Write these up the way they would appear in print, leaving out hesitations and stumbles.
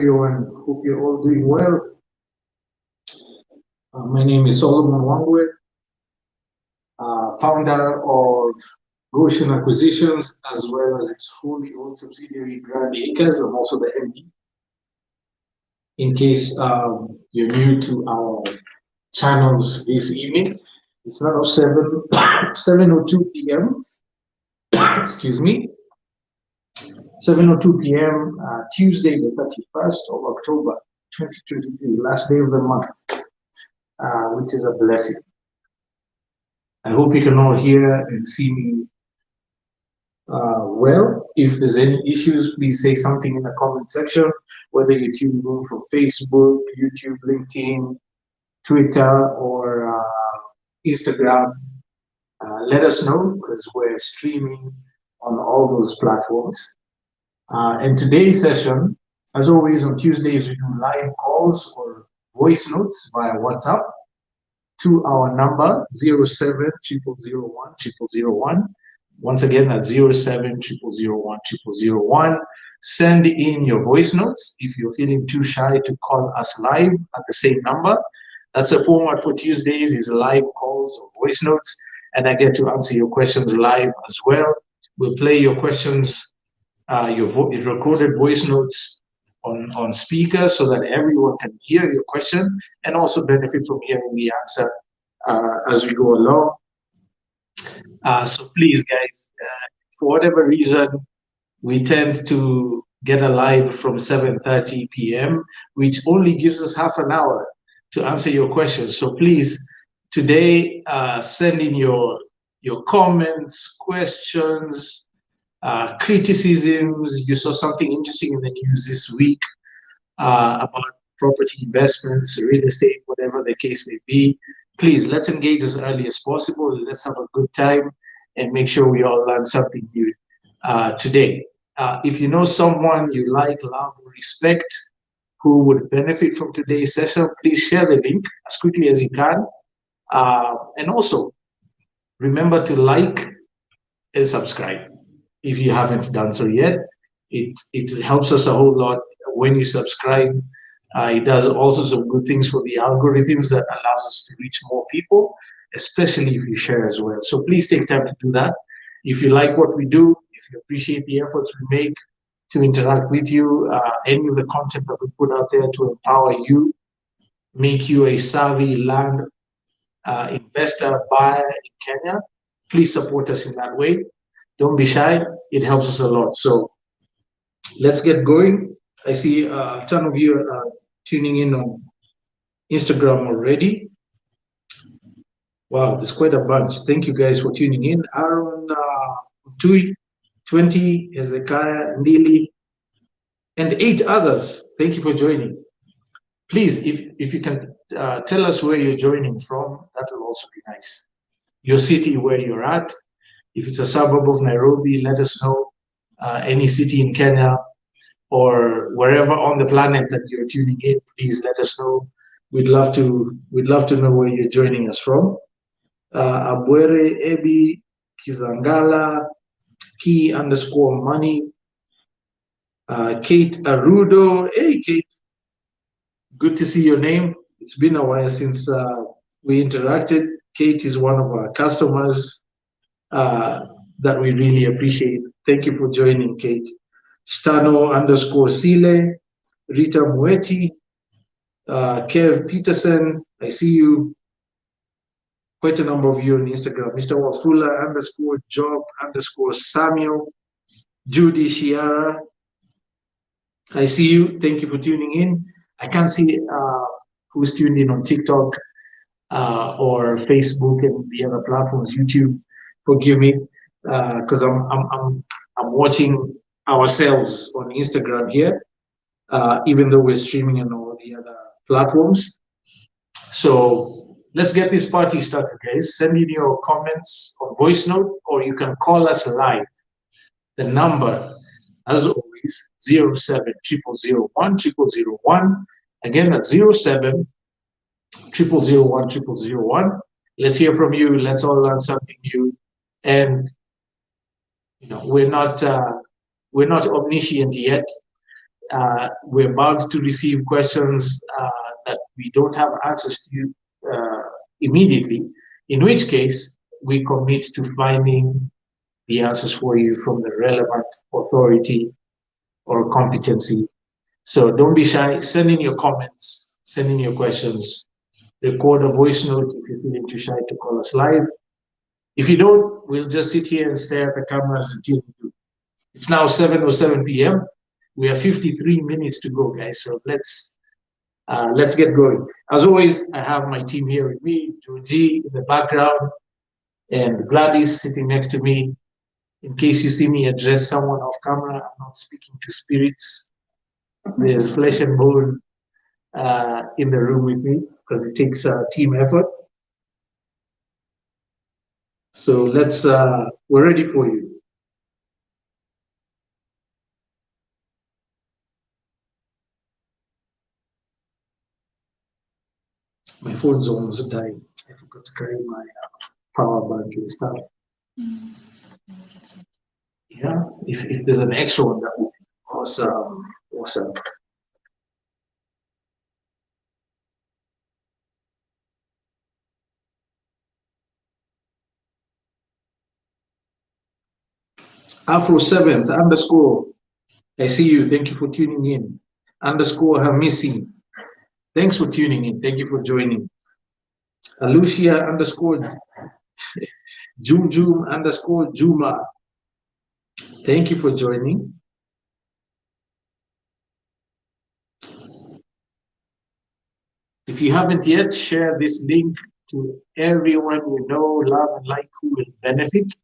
Everyone, hope you're all doing well. My name is Solomon Wangwe, founder of Goshen Acquisitions, as well as its wholly owned subsidiary Grand Acres. I'm also the MD. In case you're new to our channels this evening, it's now 7:02 p.m. Excuse me, 7:02 p.m. Tuesday, the 31st of October, 2023, last day of the month, which is a blessing. I hope you can all hear and see me well. If there's any issues, please say something in the comment section, whether you're tuning in from Facebook, YouTube, LinkedIn, Twitter, or Instagram. Let us know, because we're streaming on all those platforms. And today's session, as always on Tuesdays, we do live calls or voice notes via WhatsApp to our number 0700010001. Once again, that's 0700010001. Send in your voice notes if you're feeling too shy to call us live at the same number. That's a format for Tuesdays, is live calls or voice notes, and I get to answer your questions live as well. We'll play your questions, your recorded voice notes on speaker so that everyone can hear your question and also benefit from hearing the answer as we go along. So please, guys, for whatever reason, we tend to get alive from 7:30 p.m., which only gives us half an hour to answer your questions. So please, today, send in your comments, questions, criticisms. You saw something interesting in the news this week about property investments, real estate, whatever the case may be. Please, let's engage as early as possible. Let's have a good time and make sure we all learn something new today. If you know someone you like, love, or respect who would benefit from today's session, please share the link as quickly as you can. And also, remember to like and subscribe if you haven't done so yet. It helps us a whole lot when you subscribe. It does also some good things for the algorithms that allow us to reach more people, especially if you share as well. So please take time to do that. If you like what we do, if you appreciate the efforts we make to interact with you, any of the content that we put out there to empower you, make you a savvy land investor, buyer in Kenya, please support us in that way. Don't be shy. It helps us a lot. So let's get going. I see a ton of you are tuning in on Instagram already. Wow, there's quite a bunch. Thank you guys for tuning in. Aaron, 20, Hezekiah, Neely, and 8 others. Thank you for joining. Please, if you can tell us where you're joining from, that will also be nice. Your city where you're at. If it's a suburb of Nairobi, let us know. Any city in Kenya or wherever on the planet that you're tuning in, please let us know. We'd love to know where you're joining us from. Abwere, Ebi, Kizangala, Key_money, Kate Arudo. Hey, Kate, good to see your name. It's been a while since we interacted. Kate is one of our customers that we really appreciate. Thank you for joining, Kate. Stano_Sile, Rita Mueti, Kev Peterson, I see you. Quite a number of you on Instagram. Mr. Wafula _Job_Samuel, Judy Shiara, I see you. Thank you for tuning in. I can't see who's tuned in on TikTok or Facebook and the other platforms. YouTube, forgive me, because I'm watching ourselves on Instagram here, even though we're streaming on all the other platforms. So let's get this party started, guys. Send in your comments on voice note, or you can call us live. The number, as always, 0700010001. Again, that's 0700010001. Let's hear from you. Let's all learn something new. And you know, we're not omniscient yet. We're about to receive questions that we don't have answers to immediately, in which case we commit to finding the answers for you from the relevant authority or competency. So don't be shy. Send in your comments, send in your questions, record a voice note if you're feeling too shy to call us live. If you don't, we'll just sit here and stare at the cameras until you do. It's now 7:07 p.m. We have 53 minutes to go, guys. So let's get going. As always, I have my team here with me, Georgie in the background, and Gladys sitting next to me. In case you see me address someone off camera, I'm not speaking to spirits. There's flesh and bone in the room with me because it takes a team effort. So we're ready for you. My phone's almost dying. I forgot to carry my power bank and stuff. Yeah, if there's an extra one, that would be awesome. Awesome. Afro 7th underscore. I see you. Thank you for tuning in. Underscore Hamisi. Thanks for tuning in. Thank you for joining. Alucia underscore Jum underscore Juma. Thank you for joining. If you haven't yet, share this link to everyone you know, love, and like who will benefit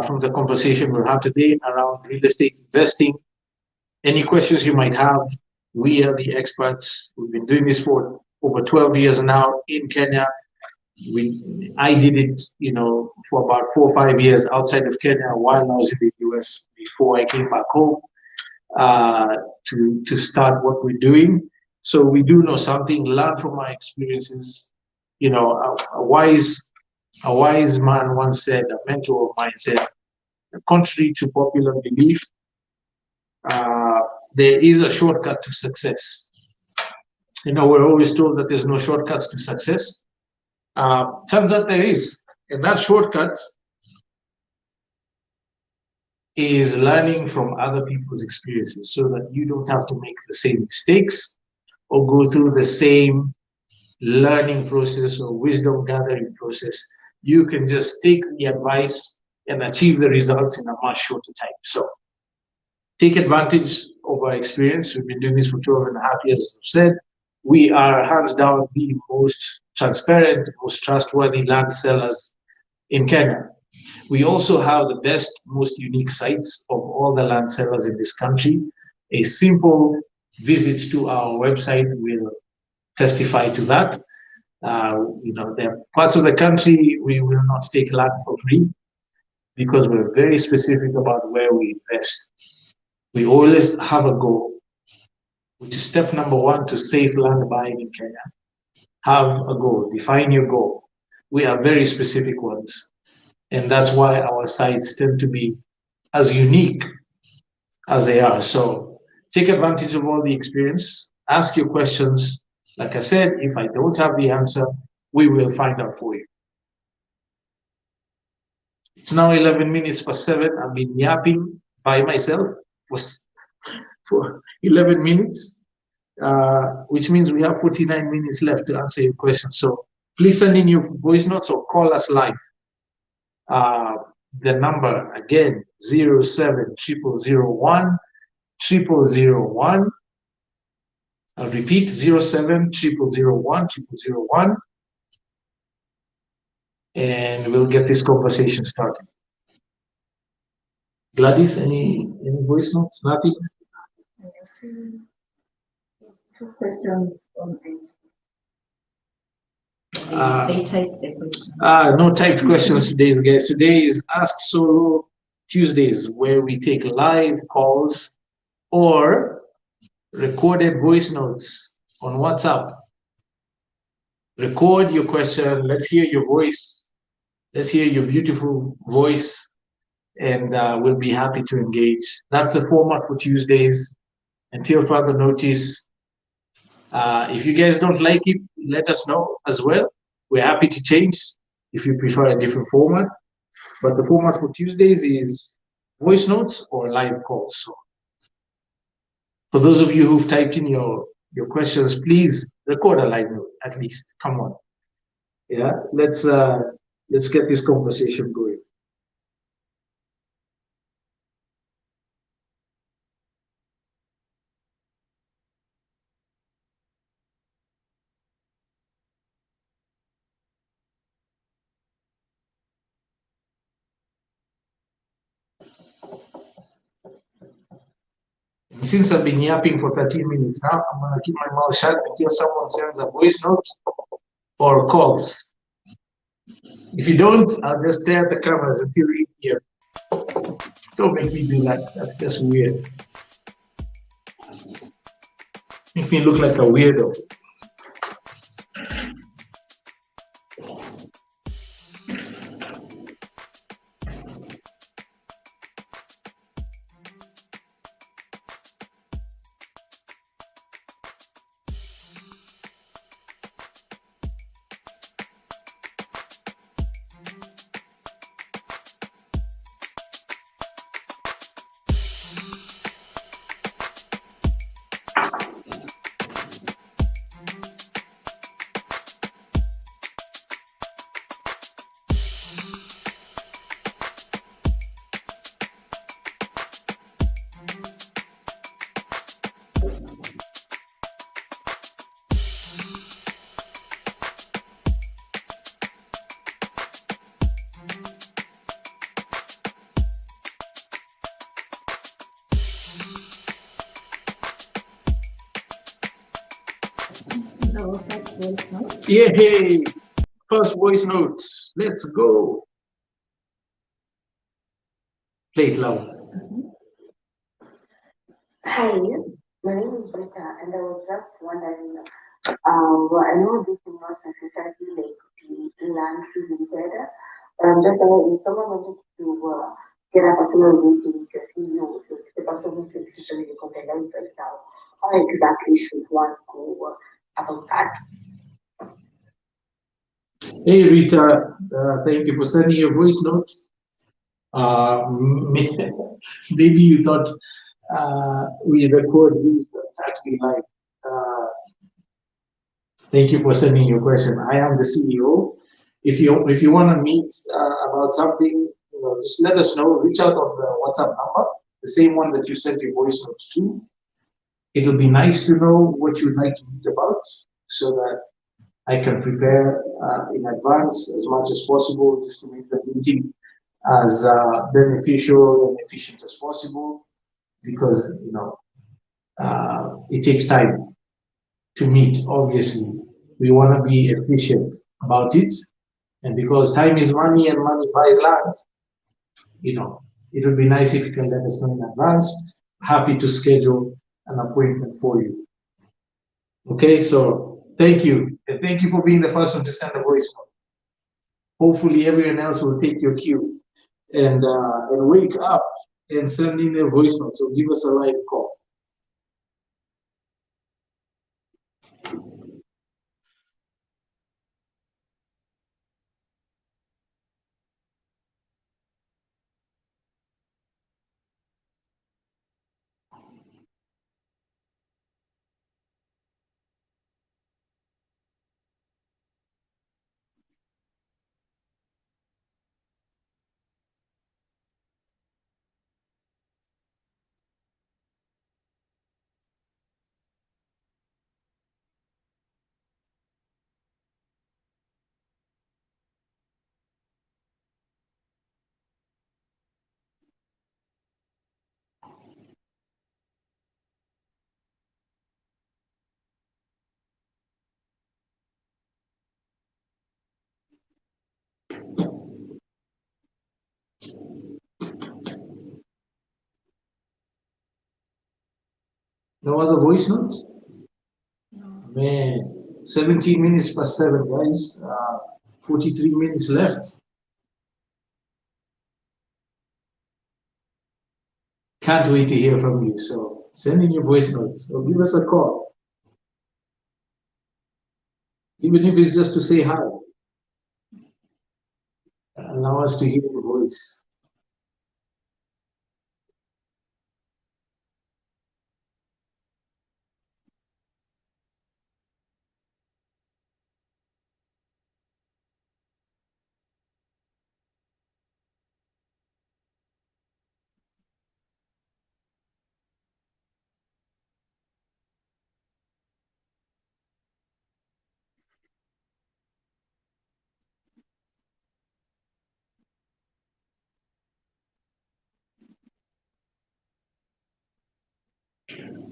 from the conversation we'll have today around real estate investing. Any questions you might have, we are the experts. We've been doing this for over 12 years now in Kenya. I did it, for about 4 or 5 years outside of Kenya while I was in the US before I came back home to start what we're doing. So we do know something, learn from our experiences. A wise man once said, a mentor of mine said, contrary to popular belief, there is a shortcut to success. We're always told that there's no shortcuts to success. Turns out there is. And that shortcut is learning from other people's experiences so that you don't have to make the same mistakes or go through the same learning process or wisdom gathering process. You can just take the advice and achieve the results in a much shorter time. So take advantage of our experience. We've been doing this for 12 and a half years, as I've said. We are hands down the most transparent, most trustworthy land sellers in Kenya. We also have the best, most unique sites of all the land sellers in this country. A simple visit to our website will testify to that. There are parts of the country we will not take land for free because we're very specific about where we invest. We always have a goal, which is step number 1 to safe land buying in Kenya. Have a goal, define your goal. We have very specific ones. And that's why our sites tend to be as unique as they are. So take advantage of all the experience, ask your questions. Like I said, if I don't have the answer, we will find out for you. It's now 11 minutes past 7. I've been yapping by myself for 11 minutes, which means we have 49 minutes left to answer your questions. So please send in your voice notes or call us live. The number again, 070001 0001. I'll repeat, 070001 0001. And we'll get this conversation started. Gladys, any voice notes? Nothing? Two questions on it. They typed the question. No typed questions today, guys. Today is AskSolo Tuesdays, where we take live calls or recorded voice notes on WhatsApp. Record your question. Let's hear your voice. Let's hear your beautiful voice, and we'll be happy to engage. That's the format for Tuesdays. until further notice. If you guys don't like it, let us know as well. We're happy to change if you prefer a different format. But the format for Tuesdays is voice notes or live calls. So for those of you who've typed in your questions, please record a live note at least. Come on. Yeah, let's get this conversation going. Since I've been yapping for 13 minutes now, I'm gonna keep my mouth shut until someone sends a voice note or calls. If you don't, I'll just stare at the cameras until 8 p.m. Don't make me do that. That's just weird. Make me look like a weirdo. Voice notes. Yay! First voice notes. Let's go. Play it loud. Hi, my name is Rita, and I was just wondering, well, I know this is not necessarily like the land related, but I'm just wondering if someone wanted to get a personal meeting with your CEO, with the person who's especially the content right now, how exactly should one go about that? Hey Rita, thank you for sending your voice note. Maybe you thought we record this, but it's actually live. Thank you for sending your question. I am the CEO. If you want to meet about something, just let us know. Reach out on the WhatsApp number, the same one that you sent your voice notes to. It'll be nice to know what you'd like to meet about, so that I can prepare in advance as much as possible, just to make the meeting as beneficial and efficient as possible. Because it takes time to meet. Obviously, we want to be efficient about it, and because time is money and money buys land, it would be nice if you can let us know in advance. Happy to schedule an appointment for you. Okay, so thank you, and thank you for being the first one to send a voice note. Hopefully, everyone else will take your cue and wake up and send in a voice note. So give us a live call. No other voice notes? Man, 17 minutes past 7, guys. 43 minutes left. Can't wait to hear from you. So Send in your voice notes or give us a call. Even if it's just to say hi. Allow us to hear your voice.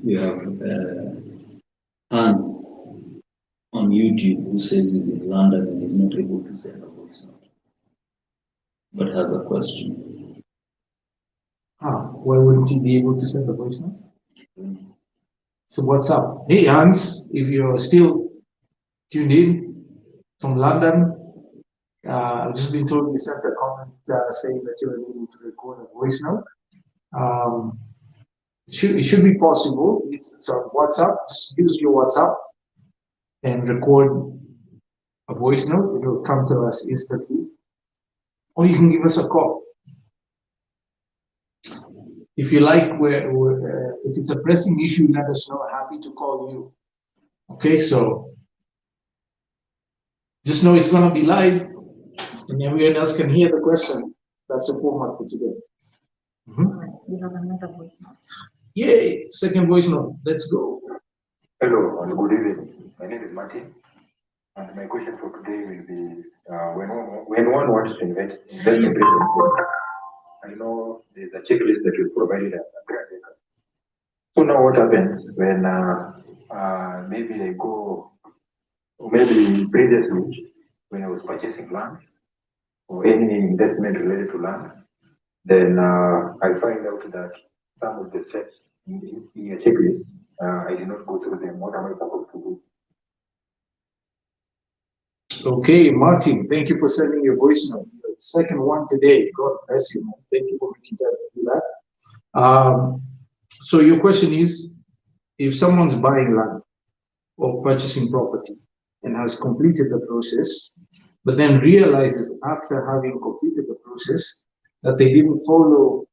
We have Hans on YouTube who says he's in London and is not able to send a voice note, but has a question. Why wouldn't you be able to send a voice note? So what's up? Hey Hans, if you're still tuned in from London, I've just been told you sent a comment saying that you're able to record a voice note. It should be possible. It's on WhatsApp. Just use your WhatsApp and record a voice note. It'll come to us instantly. Or you can give us a call. If you like, if it's a pressing issue, let us know. Happy to call you. Okay, so just know it's going to be live and everyone else can hear the question. That's the format for today. We have another voice note. Yay, second voice note. Let's go. Hello and good evening. My name is Martin, and my question for today will be when one wants to invest in real estate, I know there's a checklist that you provided at Grand Acre. So now what happens when maybe I go, or maybe previously when I was purchasing land or any investment related to land, then I find out that some of the steps in your checklist, I did not go through them. What am I supposed to do? Okay, Martin, thank you for sending your voice note. The second one today. God bless you, man. Thank you for making time to do that. So your question is, if someone's buying land or purchasing property and has completed the process, but then realizes after having completed the process that they didn't follow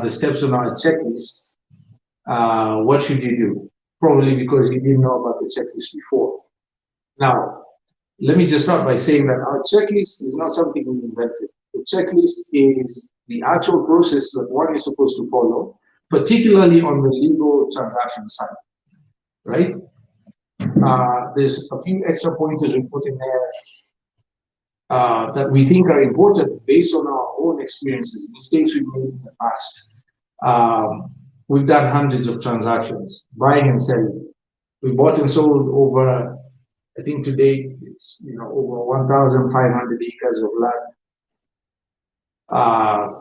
the steps on our checklist, what should you do? Probably because you didn't know about the checklist before. Now, let me just start by saying that our checklist is not something we invented. The checklist is the actual process that one is supposed to follow, particularly on the legal transaction side, right? There's a few extra pointers we put in there that we think are important based on our own experiences, mistakes we've made in the past. We've done hundreds of transactions, buying and selling. We bought and sold over, I think today it's over 1,500 acres of land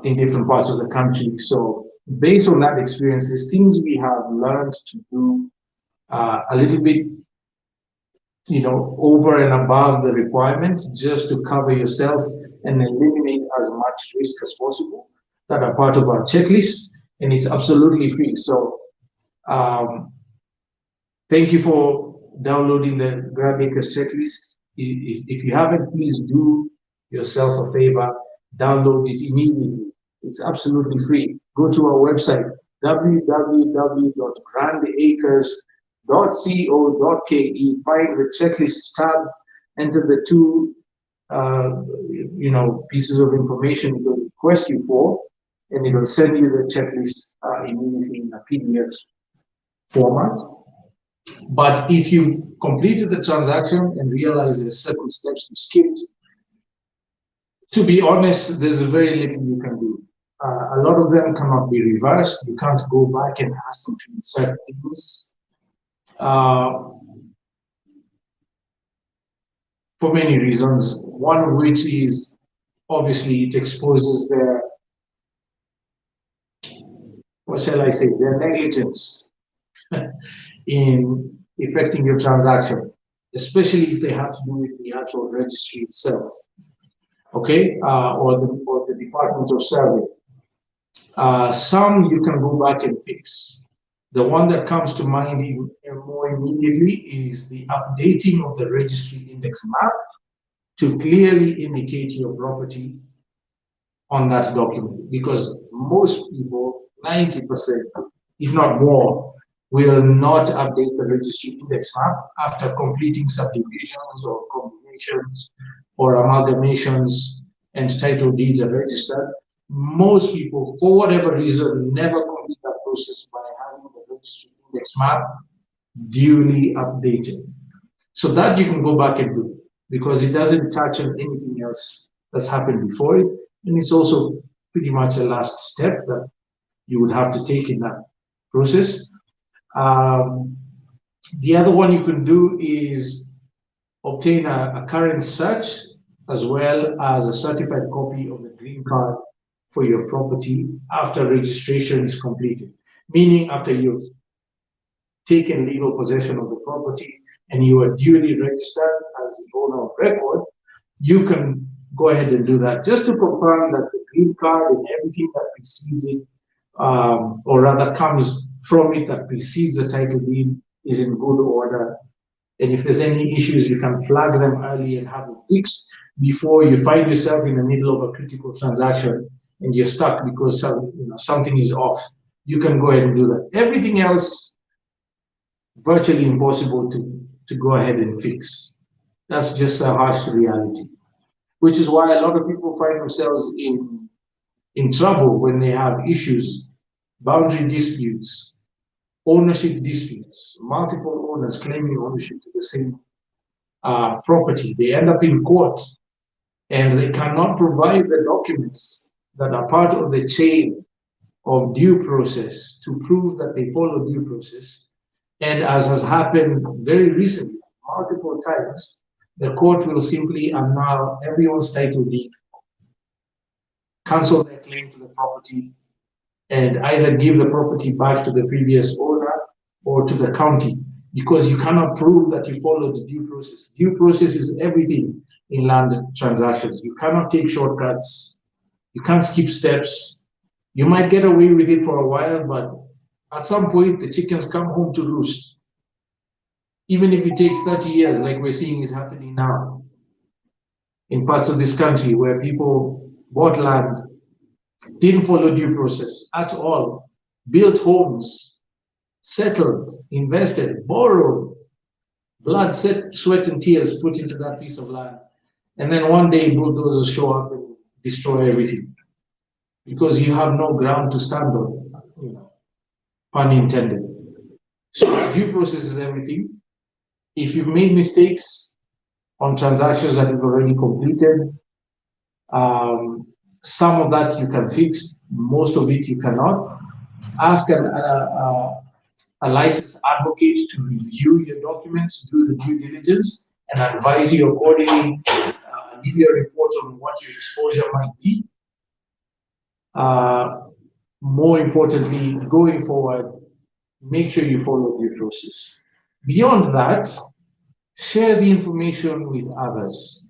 in different parts of the country. So based on that experience, there's things we have learned to do a little bit, over and above the requirement, just to cover yourself and eliminate as much risk as possible, that are part of our checklist, and it's absolutely free. So thank you for downloading the Grand Acres checklist. If you haven't, please do yourself a favor, download it immediately. It's absolutely free. Go to our website, www.grandacres.co.ke, find the checklist tab, enter the two pieces of information it will request you for, and it will send you the checklist immediately in a PDF format. But if you've completed the transaction and realize there's certain steps you skipped, to be honest, there's very little you can do. A lot of them cannot be reversed. You can't go back and ask them to insert things. For many reasons, one of which is obviously it exposes their, what shall I say, their negligence in effecting your transaction, especially if they have to do with the actual registry itself, okay, or the Department of Survey. Some you can go back and fix. The one that comes to mind more immediately is the updating of the registry index map to clearly indicate your property on that document, because most people, 90%, if not more, will not update the registry index map after completing subdivisions or combinations or amalgamations and title deeds are registered. Most people, for whatever reason, never complete that process by having the registry index map duly updated. So that you can go back and do, because it doesn't touch on anything else that's happened before it. And it's also pretty much a last step that you would have to take in that process. The other one you can do is obtain a current search as well as a certified copy of the green card for your property after registration is completed, meaning after you've taken legal possession of the property and you are duly registered as the owner of record, you can go ahead and do that just to confirm that the green card and everything that precedes it, or rather comes from it, that precedes the title deed, is in good order. And if there's any issues, you can flag them early and have it fixed before you find yourself in the middle of a critical transaction and you're stuck because something is off. You can go ahead and do that. Everything else, virtually impossible to go ahead and fix. That's just a harsh reality, which is why a lot of people find themselves in trouble when they have issues, boundary disputes, ownership disputes, multiple owners claiming ownership to the same property. They end up in court and they cannot provide the documents that are part of the chain of due process to prove that they follow due process. And as has happened very recently, multiple times, the court will simply annul everyone's title deed, cancel their claim to the property, and either give the property back to the previous owner or to the county, because you cannot prove that you followed the due process. Due process is everything in land transactions. You cannot take shortcuts. You can't skip steps. You might get away with it for a while, but at some point, the chickens come home to roost. Even if it takes 30 years, like we're seeing is happening now in parts of this country where people bought land, didn't follow due process at all, built homes, settled, invested, borrowed, blood, sweat, and tears put into that piece of land. And then one day bulldozers show up and destroy everything because you have no ground to stand on, pun intended. So due process is everything. If you've made mistakes on transactions that you've already completed, some of that you can fix, most of it you cannot. Ask a licensed advocate to review your documents, do the due diligence, and advise you accordingly, give you a report on what your exposure might be. More importantly, going forward, make sure you follow due process. Beyond that, share the information with others,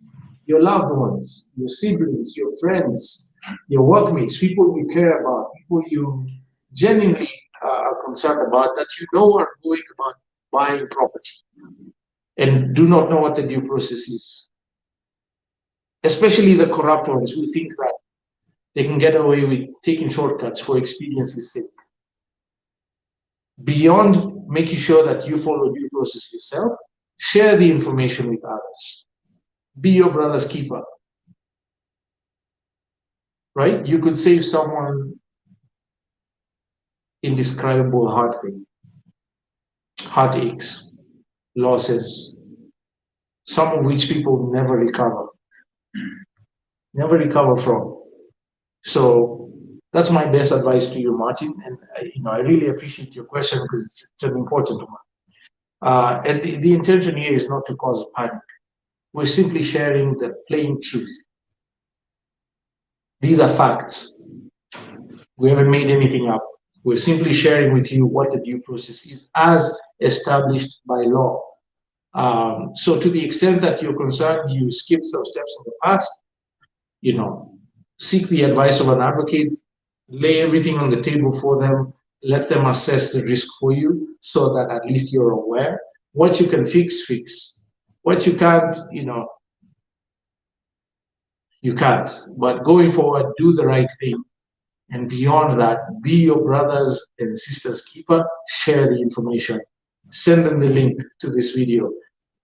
your loved ones, your siblings, your friends, your workmates, people you care about, people you genuinely are concerned about, that are going about buying property and do not know what the due process is. Especially the corrupt ones who think that they can get away with taking shortcuts for expediency's sake. Beyond making sure that you follow due process yourself, share the information with others. Be your brother's keeper. Right? You could save someone indescribable heartaches, losses, some of which people never recover from. So that's my best advice to you, Martin. And I really appreciate your question because it's an important one. And the intention here is not to cause panic. We're simply sharing the plain truth. These are facts. We haven't made anything up. We're simply sharing with you what the due process is as established by law. So to the extent that you're concerned, you skipped some steps in the past, seek the advice of an advocate, lay everything on the table for them, let them assess the risk for you so that at least you're aware. What you can fix, fix. What you can't, you can't. But going forward, do the right thing. And beyond that, be your brothers and sisters keeper, share the information. Send them the link to this video.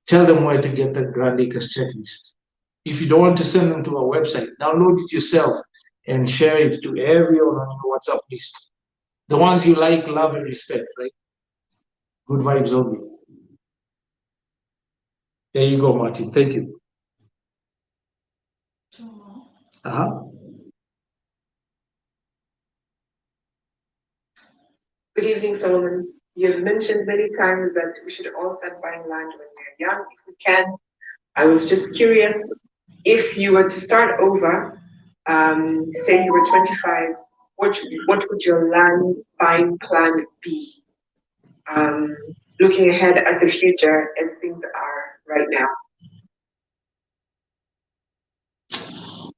Tell them where to get the Grand Acres checklist. If you don't want to send them to our website, download it yourself and share it to everyone on your WhatsApp list. The ones you like, love, and respect, right? Good vibes only. There you go, Martin. Thank you. Good evening, Solomon. You've mentioned many times that we should all start buying land when we're young, if we can. I was just curious, if you were to start over, say you were 25, what would your land buying plan be? Looking ahead at the future as things are right now.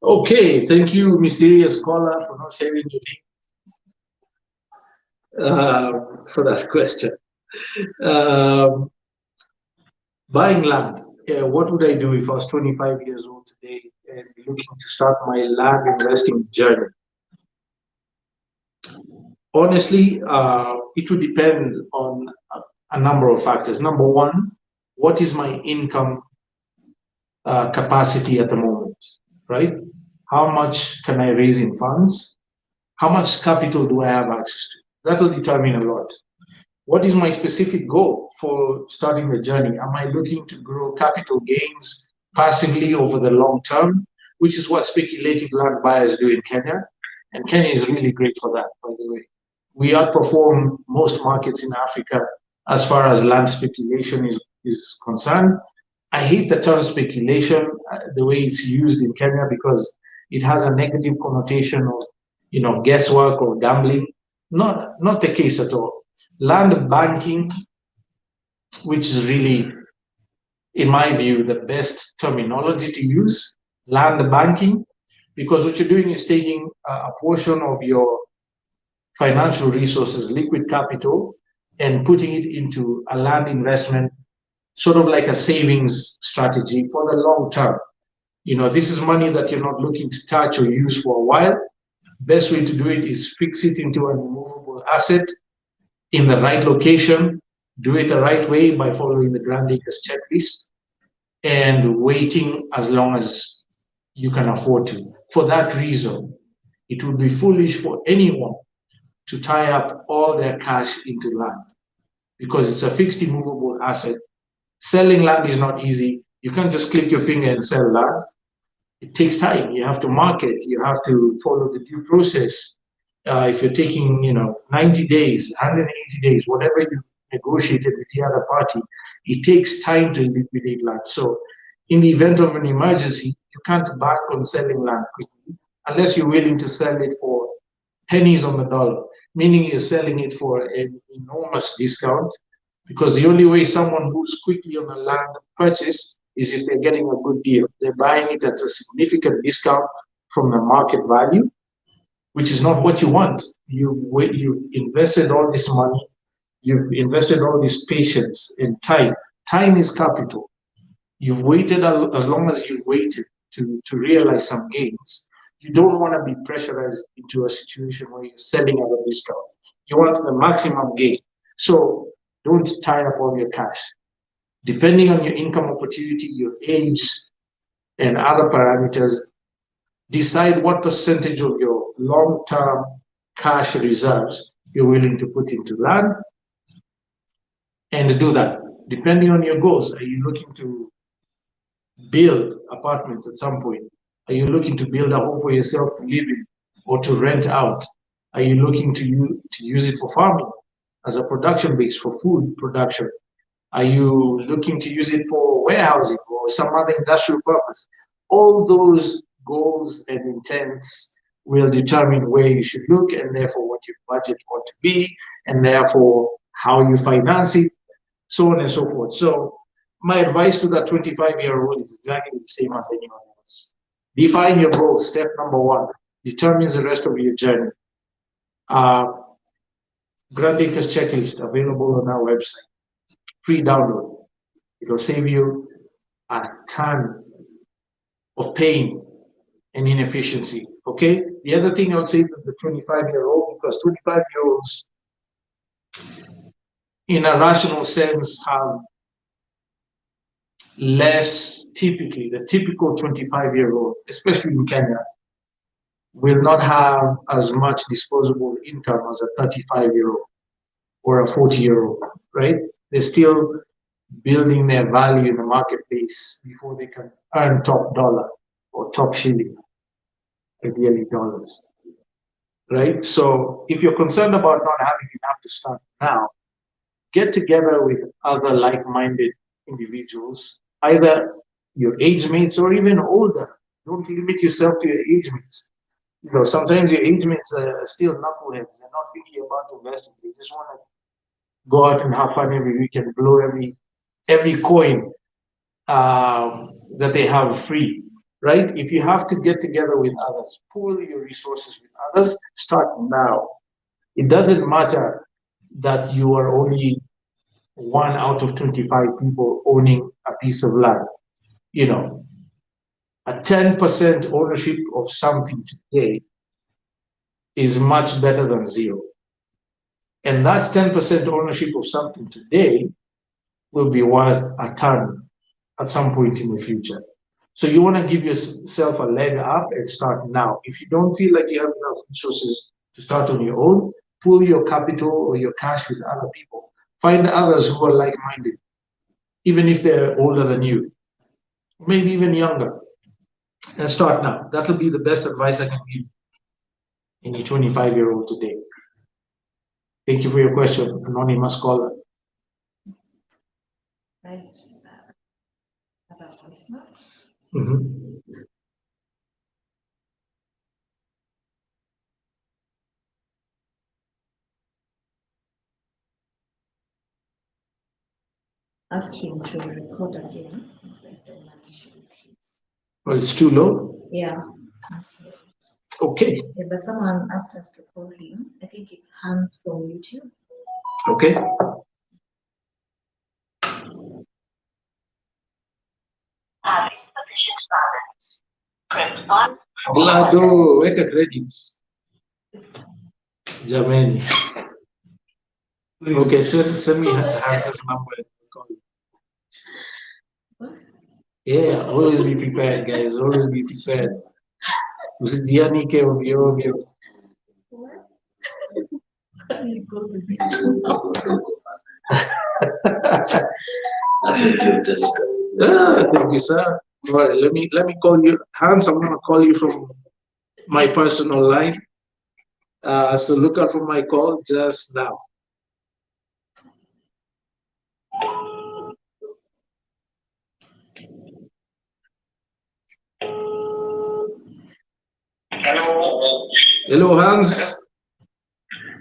Okay, thank you, mysterious caller, for not sharing anything. For that question. Buying land. What would I do if I was 25 years old today and looking to start my land investing journey? Honestly, it would depend on a number of factors. Number one, what is my income capacity at the moment, right? How much can I raise in funds? How much capital do I have access to? That will determine a lot. What is my specific goal for starting the journey? Am I looking to grow capital gains passively over the long term, which is what speculative land buyers do in Kenya? And Kenya is really great for that, by the way. We outperform most markets in Africa as far as land speculation is concerned. I hate the term speculation, the way it's used in Kenya, because it has a negative connotation of, guesswork or gambling. Not the case at all. Land banking, which is really, in my view, the best terminology to use, land banking, because what you're doing is taking a portion of your financial resources, liquid capital, and putting it into a land investment, sort of like a savings strategy for the long term. This is money that you're not looking to touch or use for a while. Best way to do it is fix it into an immovable asset in the right location, do it the right way by following the Grand Acres checklist, and waiting as long as you can afford to. For that reason, it would be foolish for anyone to tie up all their cash into land, because it's a fixed immovable asset. Selling land is not easy. You can't just click your finger and sell land. It takes time. You have to market. You have to follow the due process. If you're taking, 90 days, 180 days, whatever you negotiated with the other party, it takes time to liquidate land. So in the event of an emergency, you can't bank on selling land quickly unless you're willing to sell it for pennies on the dollar, meaning you're selling it for an enormous discount, because the only way someone moves quickly on a land purchase is if they're getting a good deal. They're buying it at a significant discount from the market value, which is not what you want. You invested all this money, you've invested all this patience and time. Time is capital. You've waited as long as you've waited to realize some gains. You don't want to be pressurized into a situation where you're selling at a discount. You want the maximum gain. So don't tie up all your cash. Depending on your income opportunity, your age, and other parameters, decide what percentage of your long-term cash reserves you're willing to put into land, and do that. Depending on your goals, are you looking to build apartments at some point? Are you looking to build a home for yourself to live in or to rent out? Are you looking to use it for farming as a production base for food production? Are you looking to use it for warehousing or some other industrial purpose? All those goals and intents will determine where you should look, and therefore what your budget ought to be, and therefore how you finance it, so on and so forth. So my advice to that 25-year-old is exactly the same as anyone else. Define your goals. Step number one determines the rest of your journey. Grand Acres checklist available on our website. Free download. It'll save you a ton of pain and inefficiency. Okay. The other thing I would say to the 25-year-old, because 25-year-olds, in a rational sense, have less, typically, the typical 25-year-old, especially in Kenya, will not have as much disposable income as a 35-year-old or a 40-year-old, right? They're still building their value in the marketplace before they can earn top dollar or top shilling, ideally dollars, right? So if you're concerned about not having enough to start now, get together with other like-minded individuals, either your age mates or even older. Don't limit yourself to your age mates. You know, sometimes your age mates are still knuckleheads. They're not thinking about investing. They just want to go out and have fun every weekend, blow every coin that they have free, right? If you have to get together with others, pool your resources with others, start now. It doesn't matter that you are only 1 out of 25 people owning a piece of land. You know, a 10% ownership of something today is much better than zero. And that 10% ownership of something today will be worth a ton at some point in the future. So you want to give yourself a leg up and start now. If you don't feel like you have enough resources to start on your own, pool your capital or your cash with other people. Find others who are like-minded, even if they're older than you, maybe even younger, and start now. That will be the best advice I can give any 25-year-old today. Thank you for your question, anonymous caller. Right. Other voice notes. Ask him to record again since there's an issue with his. Well, it's too low? Yeah, can't hear it. Okay. Yeah, but someone asked us to call him. I think it's Hans from YouTube. Okay. Having sufficient balance. Press 1. Vlado, weka credits. Jamani. Okay, send me Hans's number and call you. Yeah, always be prepared, guys. Always be prepared. Usijianike ovyo ovyo. Thank you, sir. All right, let me call you. Hans, I'm gonna call you from my personal line. So look out for my call just now. Hello. Hello, Hans.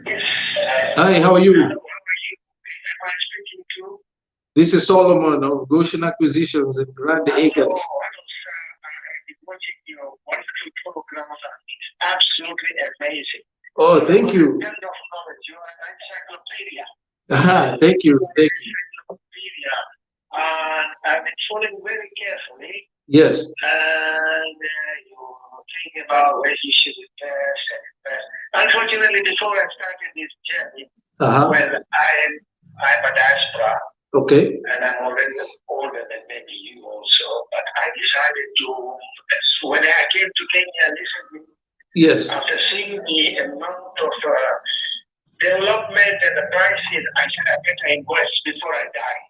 Yes. Hi, how are you? Am I speaking to? This is Solomon of Goshen Acquisitions in Grand Acres. I've been watching your wonderful programs and it's absolutely amazing. Oh, thank you. Kind of knowledge, you are an encyclopedia. Thank you, thank you. Encyclopedia. And I've been following very carefully. Yes. And you're thinking about where you should invest and invest. Unfortunately, before I started this journey, well, I'm a diaspora. Okay. And I'm already older than maybe you also. But I decided to, when I came to Kenya recently, yes, after seeing the amount of development and the prices, I said I better invest before I die.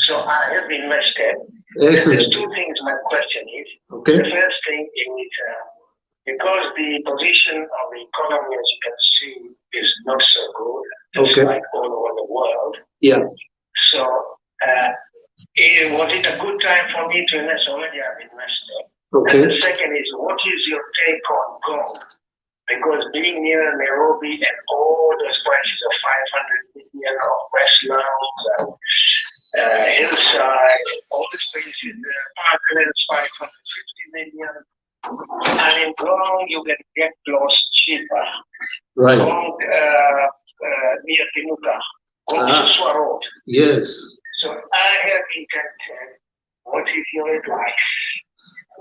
So I have invested. Excellent. There's two things my question is. Okay. The first thing is because the position of the economy, as you can see, is not so good, just like all over the world. Yeah. So was it a good time for me to invest? Already I've invested. Okay. And the second is, what is your take on gold? Because being near Nairobi and all those prices of 500 million of Westlands and Hillside, all these places, Parklands 550 million, and in gold you can get close cheaper. Right. Gold near Timuka, Suswa Road. Yes. So I have been content. What is your advice?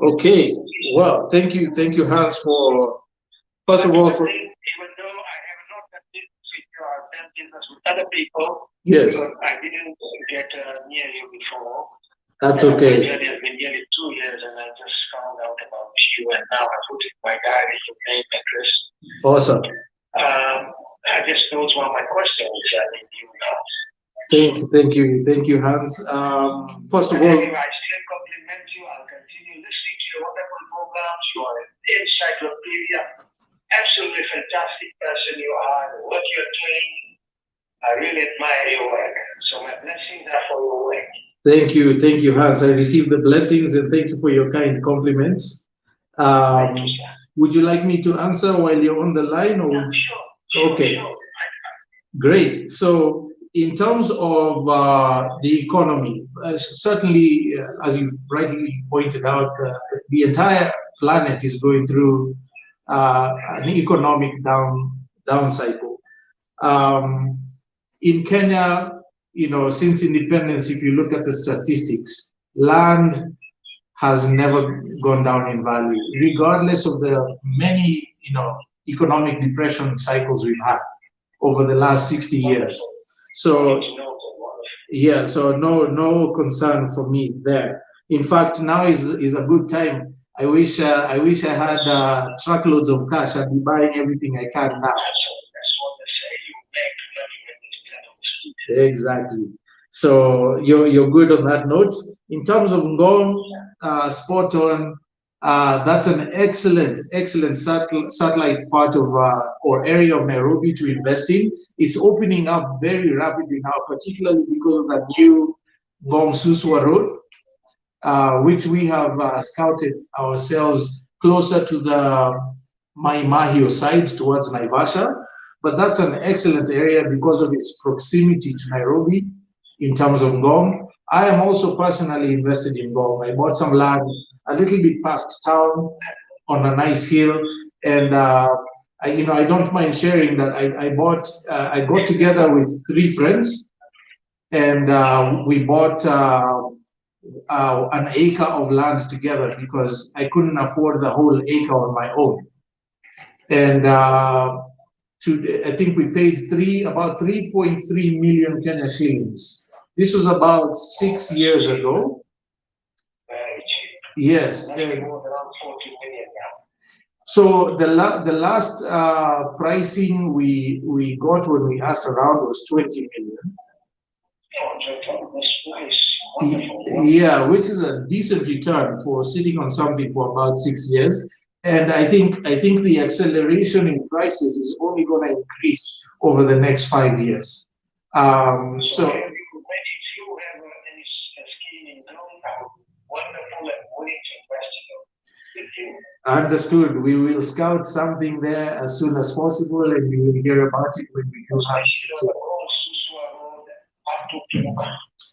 Okay. Well, thank you, Hans, for first of all for. Even though I have not done business with other people, Yes. because I didn't get near you before. That's okay. My journey has been nearly 2 years, and I just found out about you, and now I put in my diary your name, address. Awesome. I just those were my questions. I mean, you know. Thank you, Hans. First of all, anyway, I still compliment you. I'll continue listening to your wonderful programs. You are an encyclopedia. Absolutely fantastic person you are. The work you're doing, I really admire your work. So my blessings are for your work. Thank you, Hans. I received the blessings and thank you for your kind compliments. Would you like me to answer while you're on the line? Or? Yeah, sure. Okay. Sure. Great. So in terms of the economy, certainly, as you rightly pointed out, the entire planet is going through an economic down cycle. In Kenya, since independence, if you look at the statistics, land has never gone down in value, regardless of the many, economic depression cycles we've had over the last 60 years. So, yeah, so no concern for me there. In fact, now is a good time. I wish I had truckloads of cash. I'd be buying everything I can now. Exactly. So you're good on that note. In terms of Ngong, spot on. That's an excellent satellite part of or area of Nairobi to invest in. It's opening up very rapidly now, particularly because of that new Ngong Suswa Road, which we have scouted ourselves closer to the Mai Mahio side towards Naivasha. But that's an excellent area because of its proximity to Nairobi in terms of Ngong. I am also personally invested in Ngong. I bought some land a little bit past town on a nice hill, and I don't mind sharing that I got together with 3 friends, and we bought an acre of land together because I couldn't afford the whole acre on my own, and I think we paid about 3.3 million Kenya shillings. This was about 6 years ago. Yes. So the last pricing we got when we asked around was 20 million. Yeah, which is a decent return for sitting on something for about 6 years. And I think the acceleration in prices is only going to increase over the next 5 years. So. Understood. We will scout something there as soon as possible, and you will hear about it when we do have it.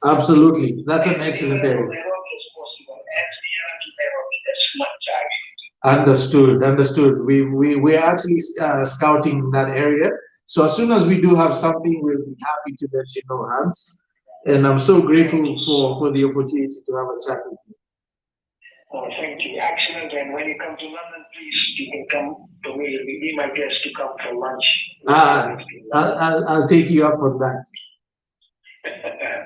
Absolutely, that's an excellent area. Understood. We are actually scouting that area. So as soon as we do have something, we'll be happy to let you know, Hans. And I'm so grateful for the opportunity to have a chat with you. Oh, thank you. Excellent. And when you come to London, please, you can come to me. Be my guest to come for lunch. I'll take you up on that.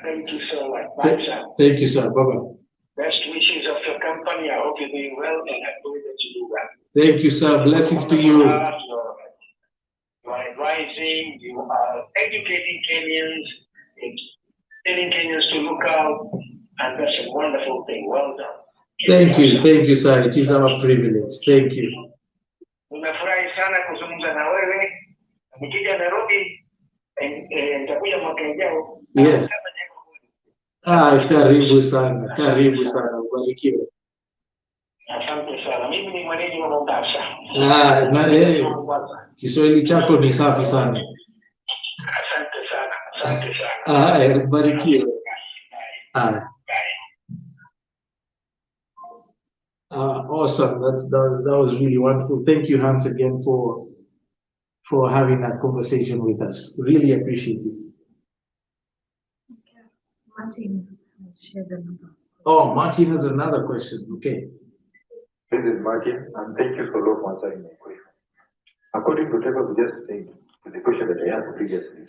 Thank you so much. Bye, sir. Thank you, sir. Bye-bye. Best wishes of your company. I hope you're doing well, and I know that you do well. Thank you, sir. Blessings to you. You are advising, you are educating Kenyans, telling Kenyans to look out, and that's a wonderful thing. Well done. Thank you, sir. It is our privilege. Thank you. Nimefurahi sana kuzungumza na wewe. Nikija Nairobi, nitakuja mwaka ujao. Yes. Karibu sana. Ubarikiwe. Asante sana. Mimi ni mwenyeji wa Mombasa. Kiswahili chako ni safi sana. Asante sana. Ubarikiwe. Awesome. That was really wonderful. Thank you, Hans, again for for having that conversation with us. Really appreciate it. Okay. Martin has shared another. Oh, Martin has another question. Okay. This is Martin, and thank you so much for answering my question. According to whatever we just said, to the question that I asked previously,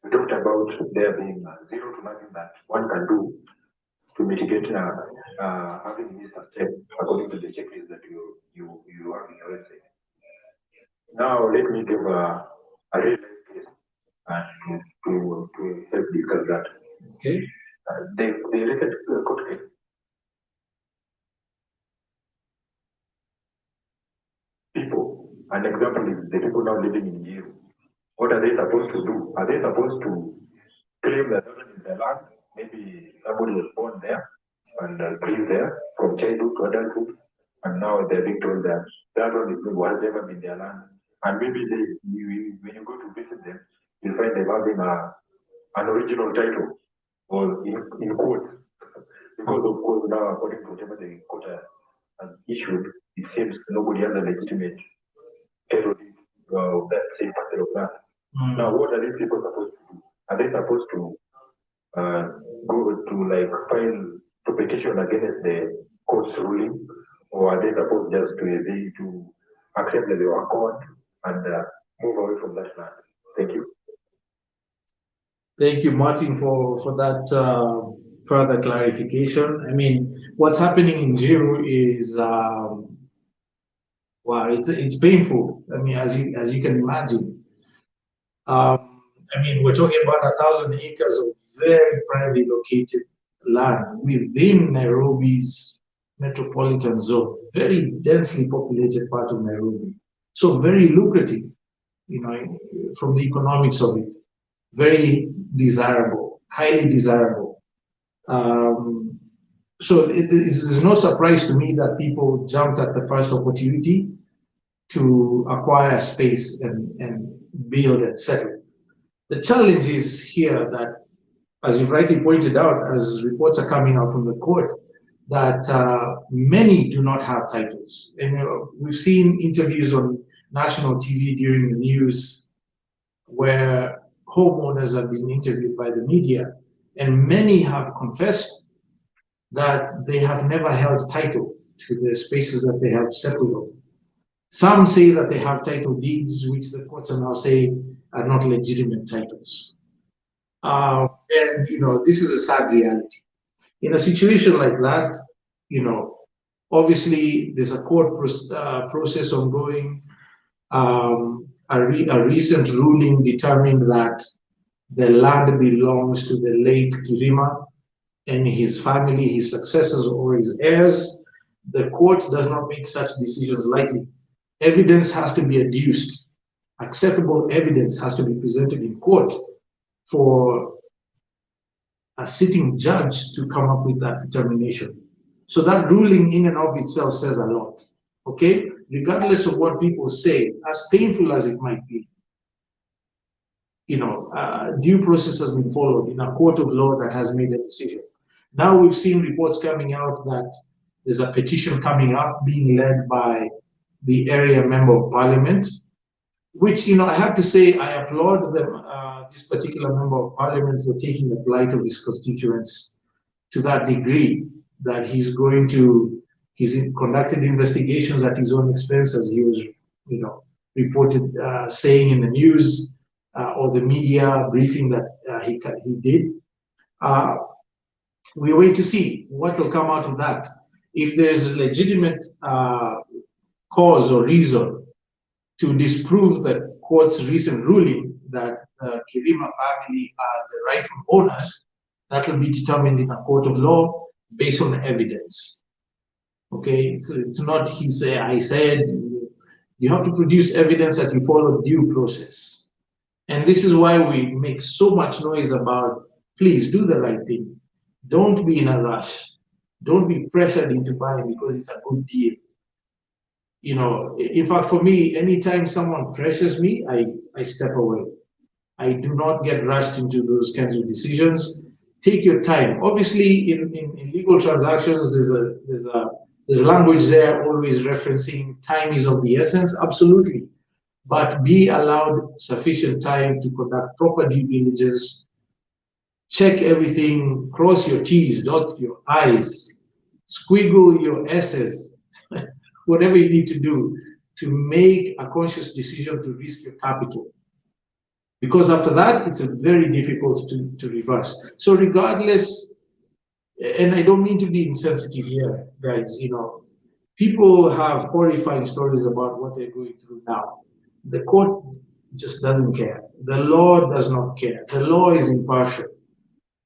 we talked about there being zero to nothing that one can do to mitigate having missed a step according to the checklist that you have in your website. Now let me give a real life case and to help discuss that. Okay. The recent court case. People, an example is the people now living in EU. What are they supposed to do? Are they supposed to claim that in the land? Maybe somebody was born there and lived there from childhood to adulthood, and now they're being told that that one is was never been their land. And maybe when you go to visit them, you'll find them having an original title or in quotes. Because of course now according to whatever the court has issued, it seems nobody has a legitimate title of that same parcel of land. Now what are these people supposed to do? Are they supposed to go to like file propagation against the court's ruling, or are they supposed just to accept that they were caught and move away from that land? Thank you. Thank you, Martin, for that further clarification. I mean, what's happening in Jiru is wow, it's painful. I mean, as you can imagine. I mean, we're talking about 1,000 acres of very privately located land within Nairobi's metropolitan zone, very densely populated part of Nairobi. So very lucrative, you know, from the economics of it. Very desirable, highly desirable. So it is no surprise to me that people jumped at the first opportunity to acquire space and build and settle. The challenge is here that, as you rightly pointed out, as reports are coming out from the court, that many do not have titles. And you know, we've seen interviews on national TV during the news where homeowners have been interviewed by the media, and many have confessed that they have never held title to the spaces that they have settled on. Some say that they have title deeds, which the courts are now saying are not legitimate titles. And you know, this is a sad reality. In a situation like that, you know, obviously there's a court process ongoing. A recent ruling determined that the land belongs to the late Kirima and his family, his successors, or his heirs. The court does not make such decisions lightly. Evidence has to be adduced. Acceptable evidence has to be presented in court for a sitting judge to come up with that determination. So that ruling in and of itself says a lot, okay? Regardless of what people say, as painful as it might be, you know, due process has been followed in a court of law that has made a decision. Now we've seen reports coming out that there's a petition coming up being led by the area member of parliament, which, you know, I have to say, I applaud them, this particular member of parliament for taking the plight of his constituents to that degree that he's conducted investigations at his own expense, as he was, you know, reported saying in the news or the media briefing that he did. We wait to see what will come out of that. If there's a legitimate cause or reason to disprove the court's recent ruling that the Kirima family are the rightful owners, that will be determined in a court of law based on evidence. Okay, it's not he said, I said. You have to produce evidence that you follow due process. And this is why we make so much noise about, please do the right thing. Don't be in a rush. Don't be pressured into buying because it's a good deal. You know, in fact, for me, anytime someone pressures me, I step away. I do not get rushed into those kinds of decisions. Take your time. Obviously, in legal transactions, there's language there always referencing time is of the essence. Absolutely. but be allowed sufficient time to conduct proper due diligence, check everything, cross your T's, dot your I's, squiggle your S's, whatever you need to do to make a conscious decision to risk your capital. Because after that, it's very difficult to reverse. So regardless, and I don't mean to be insensitive here, guys, you know, people have horrifying stories about what they're going through now. The court just doesn't care. The law does not care. The law is impartial.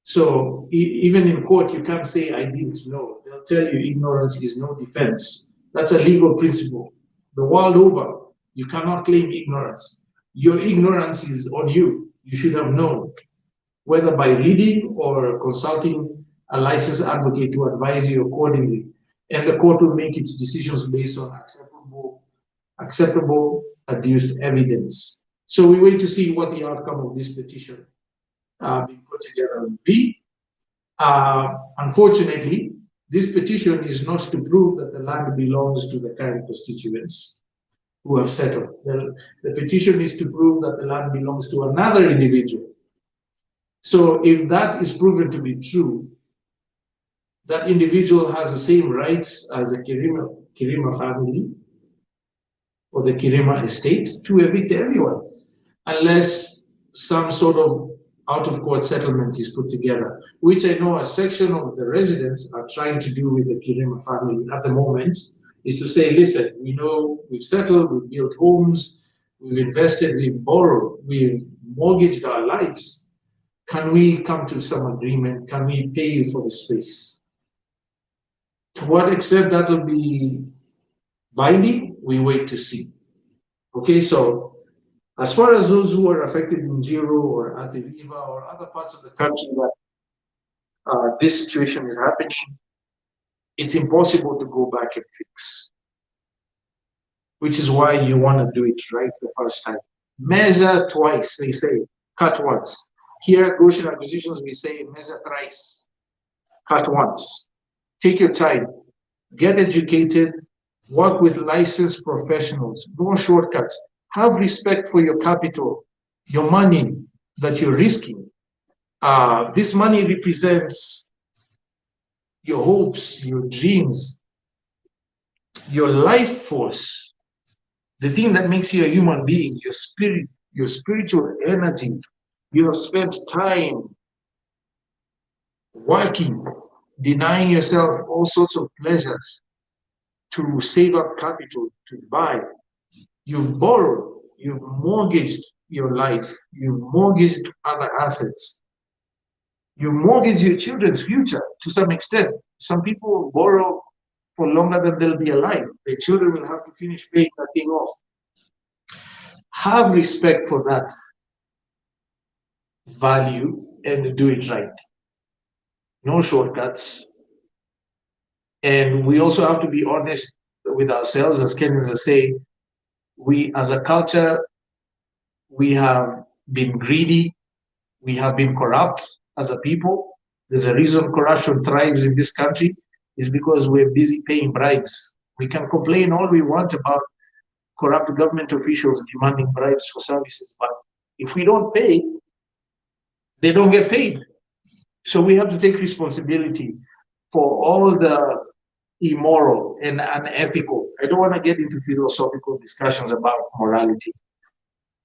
So even in court, you can't say, I didn't know. They'll tell you ignorance is no defense. That's a legal principle. The world over, you cannot claim ignorance. Your ignorance is on you. You should have known, whether by reading or consulting a licensed advocate to advise you accordingly. And the court will make its decisions based on acceptable adduced evidence. So we wait to see what the outcome of this petition being put together will be. Unfortunately, this petition is not to prove that the land belongs to the current constituents who have settled. The petition is to prove that the land belongs to another individual. So if that is proven to be true, that individual has the same rights as the Kirima family or the Kirima estate to evict everyone, unless some sort of out-of-court settlement is put together, which I know a section of the residents are trying to do with the Kirima family at the moment, is to say, listen, we know we've settled, we've built homes, we've invested, we've borrowed, we've mortgaged our lives. Can we come to some agreement? Can we pay you for the space? To what extent that will be binding, we wait to see. Okay, so as far as those who are affected in Jiro or Atiriva or other parts of the country that this situation is happening, it's impossible to go back and fix, which is why you want to do it right the first time. Measure twice, they say, cut once. Here at Goshen Acquisitions, we say measure thrice, cut once. Take your time, get educated, work with licensed professionals, no shortcuts. Have respect for your capital, your money that you're risking. This money represents your hopes, your dreams, your life force, the thing that makes you a human being, your spirit, your spiritual energy. You have spent time working, denying yourself all sorts of pleasures to save up capital to buy. You've borrowed, you've mortgaged your life, you've mortgaged other assets. You mortgage your children's future to some extent. Some people borrow for longer than they'll be alive. Their children will have to finish paying that thing off. Have respect for that value and do it right. No shortcuts. And we also have to be honest with ourselves, as Kenyans are saying. We, as a culture, we have been greedy, we have been corrupt as a people. There's a reason corruption thrives in this country, is because we're busy paying bribes. We can complain all we want about corrupt government officials demanding bribes for services, but if we don't pay, they don't get paid. So we have to take responsibility for all the immoral and unethical. I don't want to get into philosophical discussions about morality,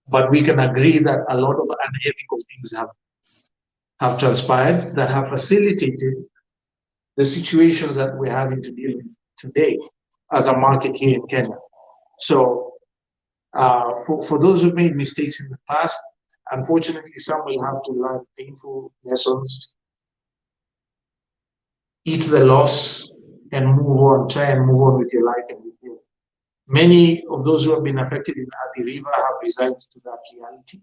but we can agree that a lot of unethical things have transpired that have facilitated the situations that we're having to deal with today as a market here in Kenya. So for those who made mistakes in the past, unfortunately, some will have to learn painful lessons, eat the loss, and move on, try and move on with your life and with you. Many of those who have been affected in Athi River have resigned to that reality.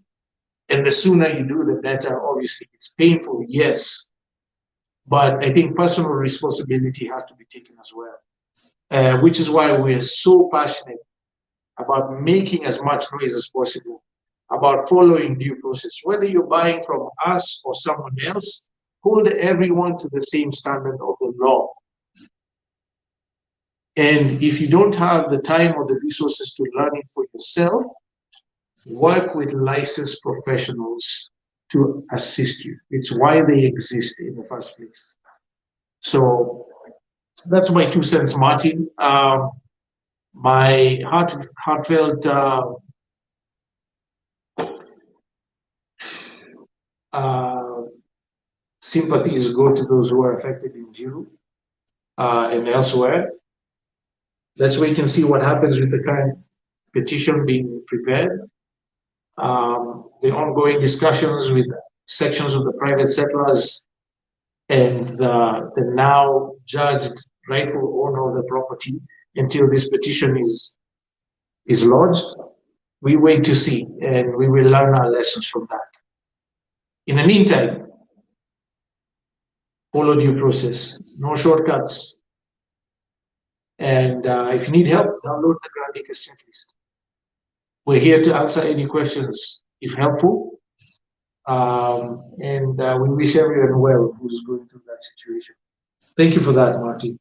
And the sooner you do, the better. Obviously, it's painful, yes. But I think personal responsibility has to be taken as well, which is why we're so passionate about making as much noise as possible, about following due process. Whether you're buying from us or someone else, hold everyone to the same standard of the law. And if you don't have the time or the resources to learn it for yourself, work with licensed professionals to assist you. It's why they exist in the first place. So that's my 2 cents, Martin. My heartfelt sympathies go to those who are affected in Jiru and elsewhere. Let's wait and see what happens with the current petition being prepared. The ongoing discussions with sections of the private settlers and the now judged rightful owner of the property until this petition is lodged. We wait to see, and we will learn our lessons from that. In the meantime, follow due process, no shortcuts. And if you need help, download the Grandacres checklist. We're here to answer any questions if helpful. And we wish everyone well who's going through that situation. Thank you for that, Martin.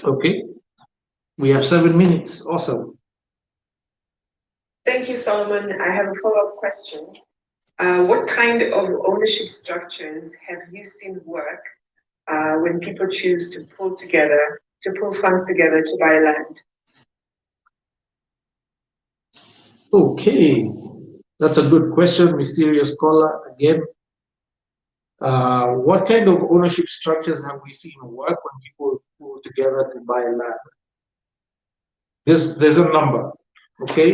Okay, we have 7 minutes. Awesome. Thank you, Solomon. I have a follow-up question. What kind of ownership structures have you seen work when people choose to pull funds together to buy land? Okay, that's a good question, mysterious caller again. What kind of ownership structures have we seen work when people pull together to buy land? There's a number, okay?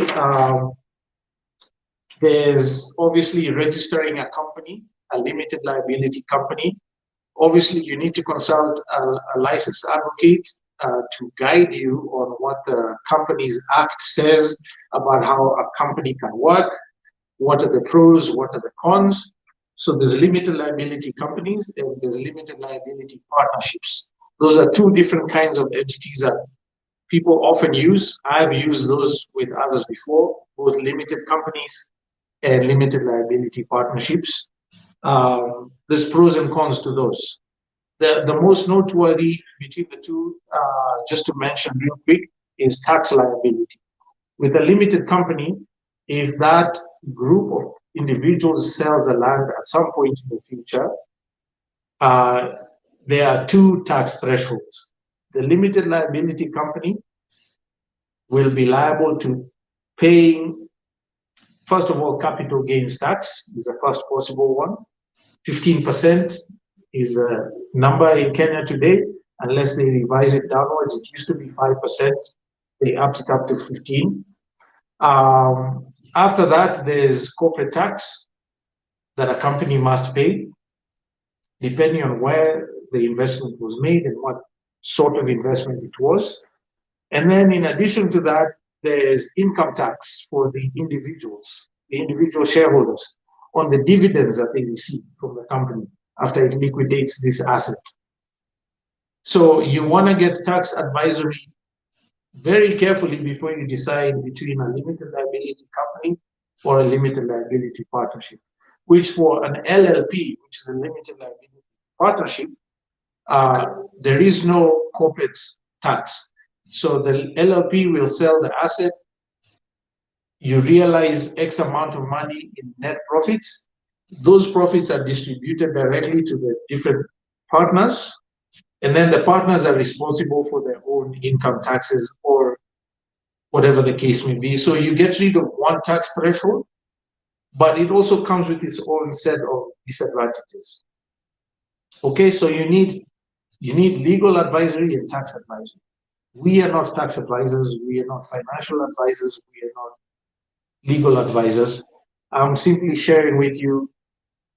There's obviously registering a company, a limited liability company. Obviously, you need to consult a licensed advocate to guide you on what the Companies Act says about how a company can work, what are the pros, what are the cons. So there's limited liability companies and there's limited liability partnerships. Those are 2 different kinds of entities that people often use. I've used those with others before, both limited companies and limited liability partnerships. There's pros and cons to those. The most noteworthy between the 2, just to mention real quick, is tax liability. With a limited company, if that group of individuals sells the land at some point in the future, there are 2 tax thresholds. The limited liability company will be liable to paying, first of all, capital gains tax is the first possible one. 15% is a number in Kenya today, unless they revise it downwards. It used to be 5%. They upped it up to 15. After that, there's corporate tax that a company must pay, depending on where the investment was made and what sort of investment it was. And then in addition to that, there's income tax for the individual shareholders on the dividends that they receive from the company after it liquidates this asset. So you want to get tax advisory very carefully before you decide between a limited liability company or a limited liability partnership, which for an LLP, which is a limited liability partnership, there is no corporate tax. So the LLP will sell the asset, you realize X amount of money in net profits. Those profits are distributed directly to the different partners, and then the partners are responsible for their own income taxes or whatever the case may be. So you get rid of one tax threshold, but it also comes with its own set of disadvantages. Okay, so you need legal advisory and tax advisory. We are not tax advisors, we are not financial advisors, we are not legal advisors. I'm simply sharing with you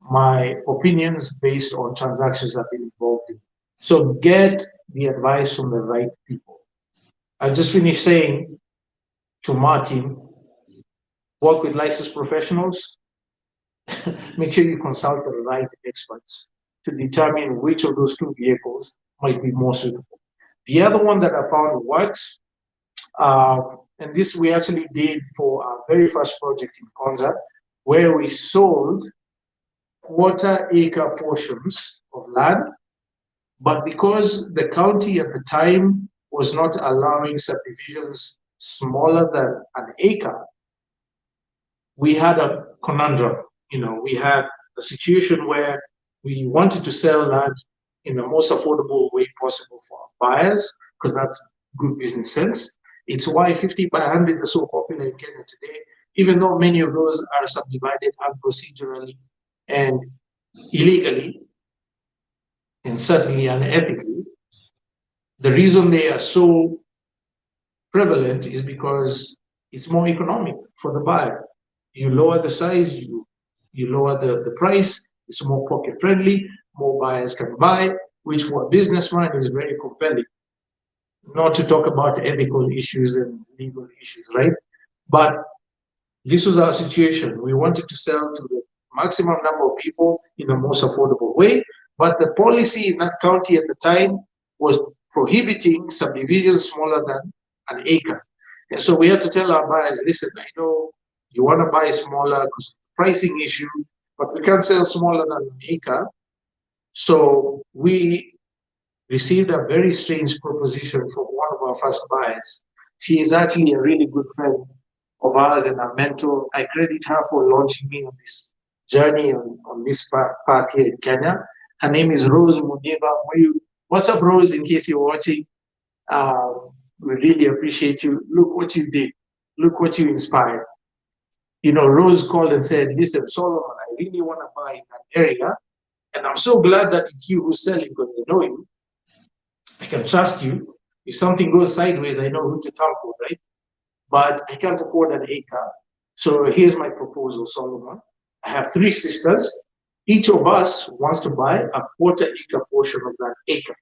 my opinions based on transactions I've been involved in. So get the advice from the right people. I just finished saying to Martin, work with licensed professionals. Make sure you consult the right experts to determine which of those 2 vehicles might be more suitable. The other one that I found works, and this we actually did for our very first project in Konza, where we sold quarter-acre portions of land, but because the county at the time was not allowing subdivisions smaller than an acre, we had a conundrum. We had a situation where we wanted to sell land in the most affordable way possible for our buyers, because that's good business sense. It's why 50 by 100 are so popular in Kenya today, even though many of those are subdivided unprocedurally and illegally, and certainly unethically. The reason they are so prevalent is because it's more economic for the buyer. You lower the size, you lower the price, it's more pocket friendly, more buyers can buy, which for a businessman is very compelling. Not to talk about ethical issues and legal issues, right? But this was our situation. We wanted to sell to the maximum number of people in the most affordable way, but the policy in that county at the time was prohibiting subdivisions smaller than an acre. And so we had to tell our buyers, listen, I know you want to buy smaller because of the pricing issue, but we can't sell smaller than an acre. So we received a very strange proposition from one of our first buyers. She is actually a really good friend of ours and a mentor. I credit her for launching me on this journey on this path here in Kenya. Her name is Rose Muniva. What's up, Rose, in case you're watching? We really appreciate you. Look what you did. Look what you inspired. Rose called and said, listen, Solomon, I really want to buy in that area. And I'm so glad that it's you who's selling because I know you. I can trust you. If something goes sideways, I know who to talk to, right? But I can't afford an acre. So here's my proposal, Solomon. I have 3 sisters. Each of us wants to buy a quarter-acre portion of that acre.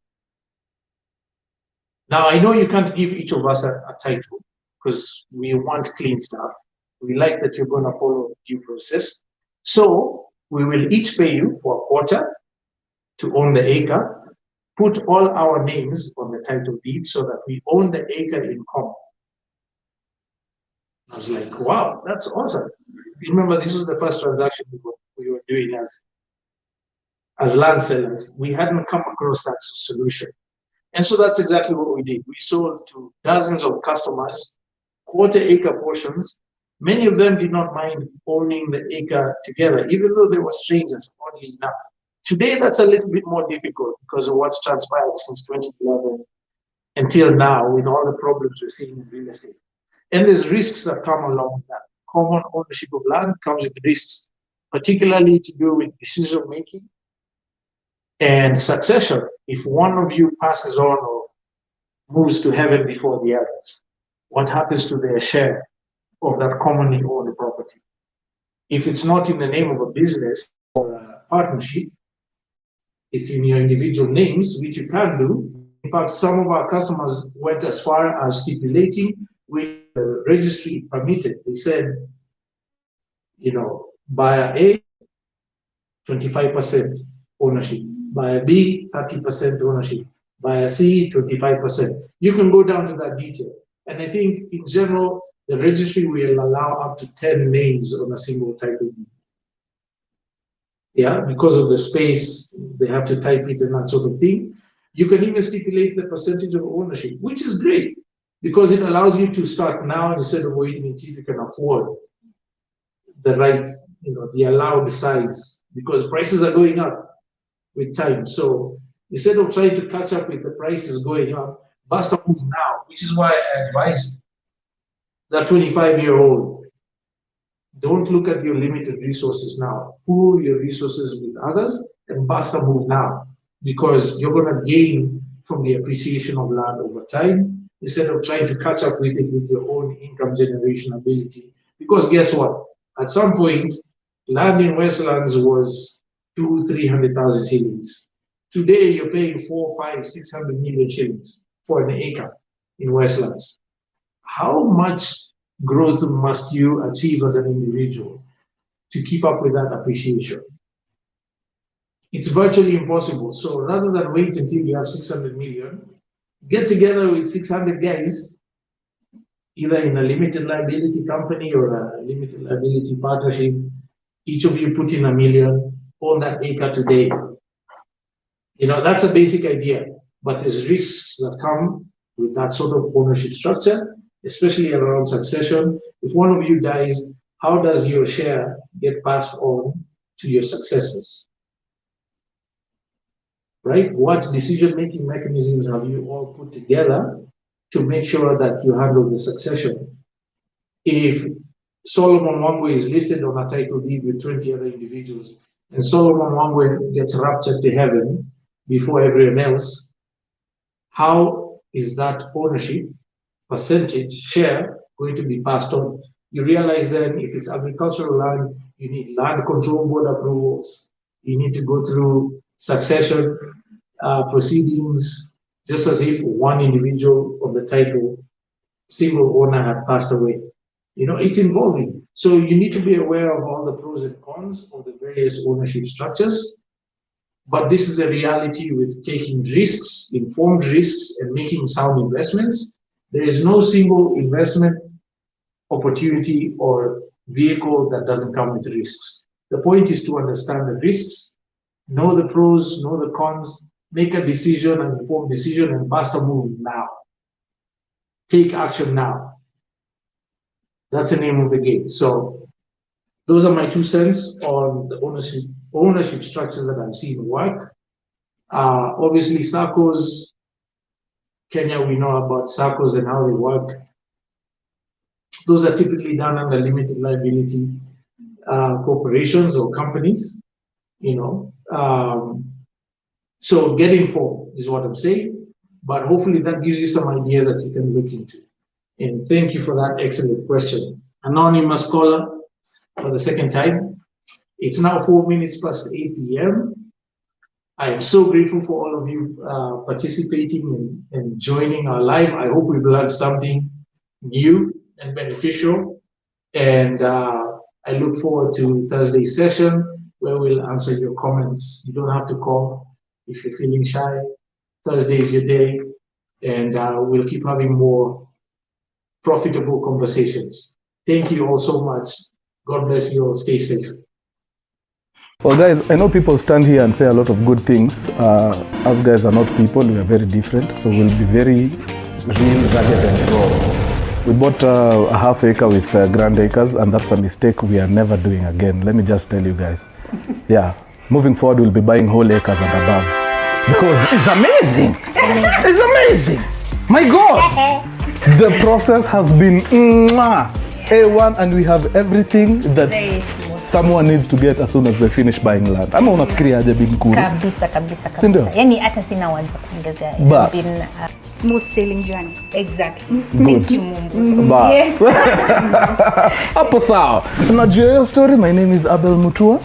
Now, I know you can't give each of us a title because we want clean stuff. We like that you're going to follow due process. So we will each pay you for a quarter to own the acre, put all our names on the title deed so that we own the acre in common. I was like, wow, that's awesome. Remember, this was the first transaction we were doing as land sellers. We hadn't come across that solution. And so that's exactly what we did. We sold to dozens of customers, quarter-acre portions. Many of them did not mind owning the acre together, even though they were strangers, oddly enough. Today, that's a little bit more difficult because of what's transpired since 2011 until now with all the problems we're seeing in real estate. And there's risks that come along with that. Common ownership of land comes with risks, particularly to do with decision-making and succession. If one of you passes on or moves to heaven before the others, what happens to their share of that commonly owned property? If it's not in the name of a business or a partnership, it's in your individual names, which you can do. In fact, some of our customers went as far as stipulating with the registry permitted. They said, buyer A, 25% ownership. Buyer B, 30% ownership. Buyer C, 25%. You can go down to that detail. And I think in general, the registry will allow up to 10 names on a single title deed. Yeah, because of the space, they have to type it and that sort of thing. You can even stipulate the percentage of ownership, which is great because it allows you to start now instead of waiting until you can afford the right, the allowed size, because prices are going up with time. So instead of trying to catch up with the prices going up, basta move now, which is why I advised that 25-year-old, don't look at your limited resources now. Pool your resources with others and basta move now, because you're going to gain from the appreciation of land over time instead of trying to catch up with it with your own income generation ability. Because guess what? At some point, land in Westlands was 200,000-300,000 shillings. Today, you're paying 400, 500, 600 million shillings for an acre in Westlands. How much growth must you achieve as an individual to keep up with that appreciation? It's virtually impossible. So rather than wait until you have 600 million, get together with 600 guys, either in a limited liability company or a limited liability partnership. Each of you put in $1 million, own that acre today. That's a basic idea, but there's risks that come with that sort of ownership structure, especially around succession. If one of you dies, how does your share get passed on to your successors? Right? What decision-making mechanisms have you all put together to make sure that you handle the succession? If Solomon Wangwe is listed on a title deed with 20 other individuals, and Solomon Wangwe gets raptured to heaven before everyone else, how is that ownership, percentage, share going to be passed on? You realize then if it's agricultural land, you need land control board approvals. You need to go through succession proceedings, just as if one individual of the title, single owner, had passed away. You know, it's involving. So you need to be aware of all the pros and cons of the various ownership structures. But this is a reality with taking risks, informed risks, and making sound investments. There is no single investment opportunity or vehicle that doesn't come with risks. The point is to understand the risks, know the pros, know the cons, make a decision, an informed decision, and bust a move now. Take action now. That's the name of the game. So those are my 2 cents on the ownership structures that I've seen work. Obviously, SACCOs, Kenya, we know about SACCOs and how they work. Those are typically done under limited liability corporations or companies, you know. So get informed is what I'm saying, but hopefully that gives you some ideas that you can look into. And thank you for that excellent question. Anonymous caller for the second time. It's now 4 minutes past 8 p.m. I am so grateful for all of you participating and joining our live. I hope we've learned something new and beneficial. And I look forward to Thursday's session where we'll answer your comments. You don't have to call if you're feeling shy. Thursday is your day, and we'll keep having more profitable conversations. Thank you all so much. God bless you all. Stay safe. Well, guys, I know people stand here and say a lot of good things. Us guys are not people, we are very different, so we'll be very real, rugged, and raw. We bought a half acre with grand acres, and that's a mistake we are never doing again. Let me just tell you guys. Yeah, moving forward, we'll be buying whole acres and above. Because it's amazing! It's amazing! My God! The process has been A1, and we have everything that someone needs to get as soon as they finish buying land. Ama unafikiria aje Bimkuru? Kabisa. Sindio? Yani hata sina words za kuongezea. Bas. It's been a smooth sailing journey. Exactly. Good. Thank you, Mungu. Bas. Yes. Hapo sawa. Najua hiyo story. My name is Abel Mutua.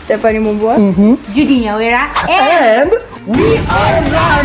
Stephanie Mumbua. Mm-hmm. Judy Nyawera. And we are done.